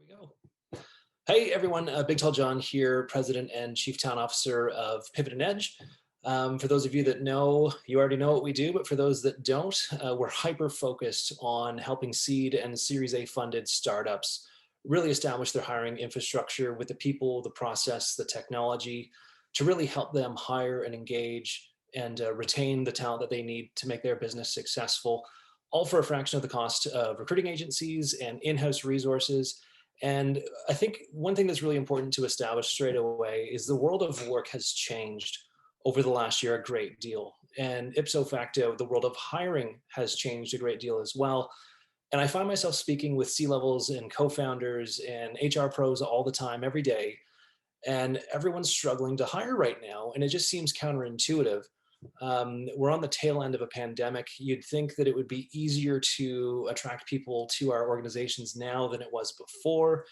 We go. Hey everyone, Big Tall John here, President and Chief Talent Officer of Pivot and Edge. For those of you that know, you already know what we do, but for those that don't, we're hyper focused on helping seed and Series A funded startups really establish their hiring infrastructure with the people, the process, the technology to really help them hire and engage and retain the talent that they need to make their business successful, all for a fraction of the cost of recruiting agencies and in-house resources. And I think one thing that's really important to establish straight away is the world of work has changed over the last year a great deal. And ipso facto, the world of hiring has changed a great deal as well. And I find myself speaking with C-levels and co-founders and HR pros all the time, every day, and everyone's struggling to hire right now. And it just seems counterintuitive. We're on the tail end of a pandemic. You'd think that it would be easier to attract people to our organizations now than it was before.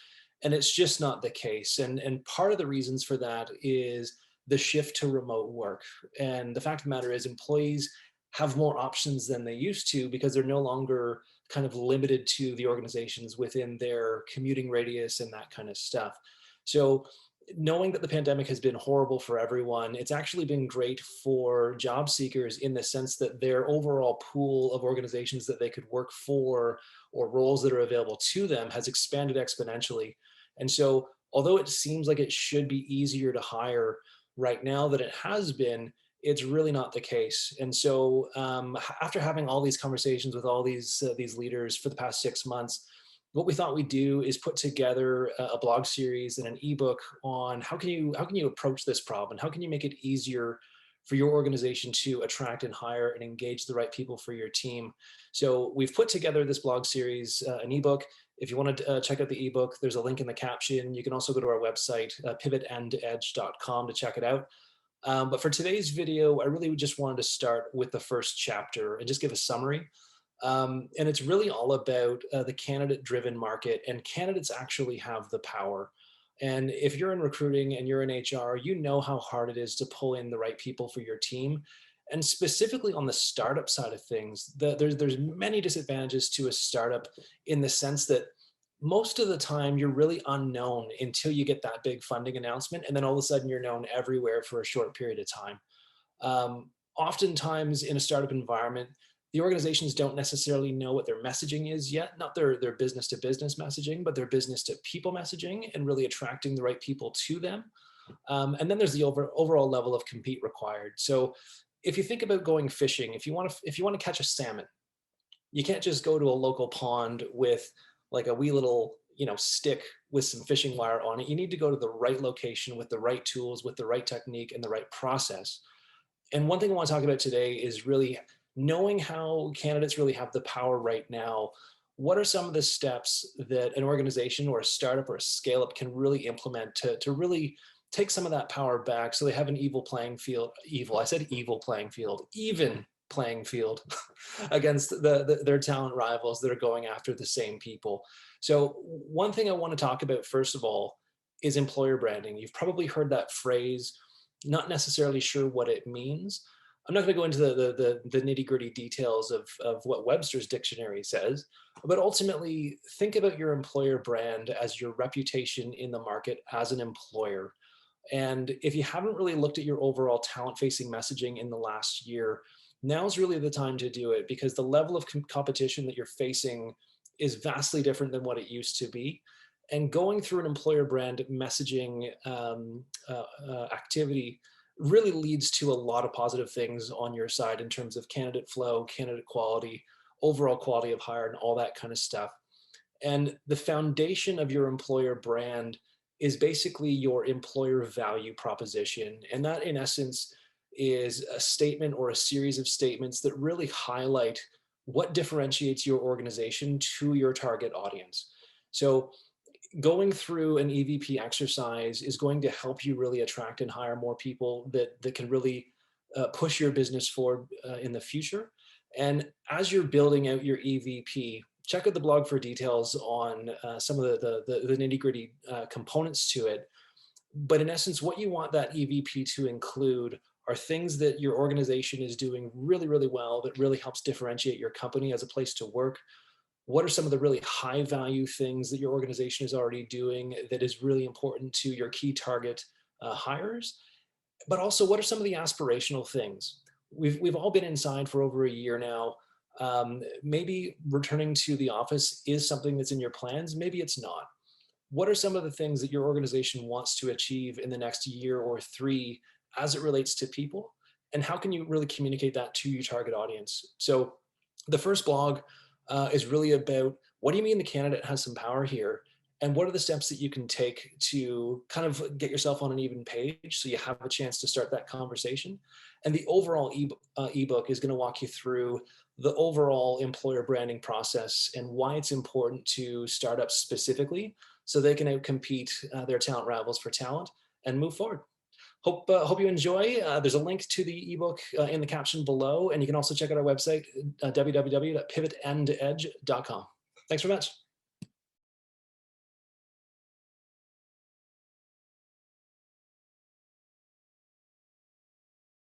And it's just not the case. And part of the reasons for that is the shift to remote work. And the fact of the matter is, employees have more options than they used to because they're no longer kind of limited to the organizations within their commuting radius and that kind of stuff. So knowing that the pandemic has been horrible for everyone, it's actually been great for job seekers in the sense that their overall pool of organizations that they could work for or roles that are available to them has expanded exponentially. And so, although it seems like it should be easier to hire right now than it has been, it's really not the case. And so, after having all these conversations with all these leaders for the past 6 months, what we thought we'd do is put together a blog series and an ebook on how can you approach this problem, how can you make it easier for your organization to attract and hire and engage the right people for your team. So we've put together this blog series, an ebook. If you want to check out the ebook, there's a link in the caption. You can also go to our website, pivotandedge.com, to check it out. But for today's video, I really just wanted to start with the first chapter and just give a summary. And it's really all about the candidate-driven market, and candidates actually have the power. And if you're in recruiting and you're in HR, you know how hard it is to pull in the right people for your team. And specifically on the startup side of things, there's many disadvantages to a startup in the sense that most of the time you're really unknown until you get that big funding announcement, and then all of a sudden you're known everywhere for a short period of time. Oftentimes in a startup environment, the organizations don't necessarily know what their messaging is yet, not their business to business messaging, but their business to people messaging, and really attracting the right people to them. And then there's the overall level of compete required. So if you think about going fishing, if you want to catch a salmon, you can't just go to a local pond with like a wee little stick with some fishing wire on it. You need to go to the right location with the right tools, with the right technique, and the right process. And one thing I want to talk about today is really knowing how candidates really have the power right now. What are some of the steps that an organization or a startup or a scale up can really implement to really take some of that power back so they have an I said evil playing field, even playing field against their talent rivals that are going after the same people. So one thing I want to talk about first of all is employer branding. You've probably heard that phrase, not necessarily sure what it means. I'm not going to go into the nitty gritty details of what Webster's dictionary says, but ultimately think about your employer brand as your reputation in the market as an employer. And if you haven't really looked at your overall talent facing messaging in the last year, now's really the time to do it, because the level of competition that you're facing is vastly different than what it used to be. And going through an employer brand messaging activity really leads to a lot of positive things on your side in terms of candidate flow, candidate quality, overall quality of hire, and all that kind of stuff. And the foundation of your employer brand is basically your employer value proposition. And that, in essence, is a statement or a series of statements that really highlight what differentiates your organization to your target audience. So going through an EVP exercise is going to help you really attract and hire more people that can really push your business forward in the future. And as you're building out your EVP, check out the blog for details on some of the nitty gritty components to it. But in essence, what you want that EVP to include are things that your organization is doing really, really well that really helps differentiate your company as a place to work. What are some of the really high value things that your organization is already doing that is really important to your key target hires? But also, what are some of the aspirational things? We've all been inside for over a year now. Maybe returning to the office is something that's in your plans. Maybe it's not. What are some of the things that your organization wants to achieve in the next year or three as it relates to people? And how can you really communicate that to your target audience? So the first blog is really about, what do you mean the candidate has some power here? And what are the steps that you can take to kind of get yourself on an even page so you have a chance to start that conversation? And the overall ebook is going to walk you through the overall employer branding process and why it's important to startups specifically so they can outcompete their talent rivals for talent and move forward. Hope you enjoy. There's a link to the ebook in the caption below, and you can also check out our website, www.pivotandedge.com. Thanks very much.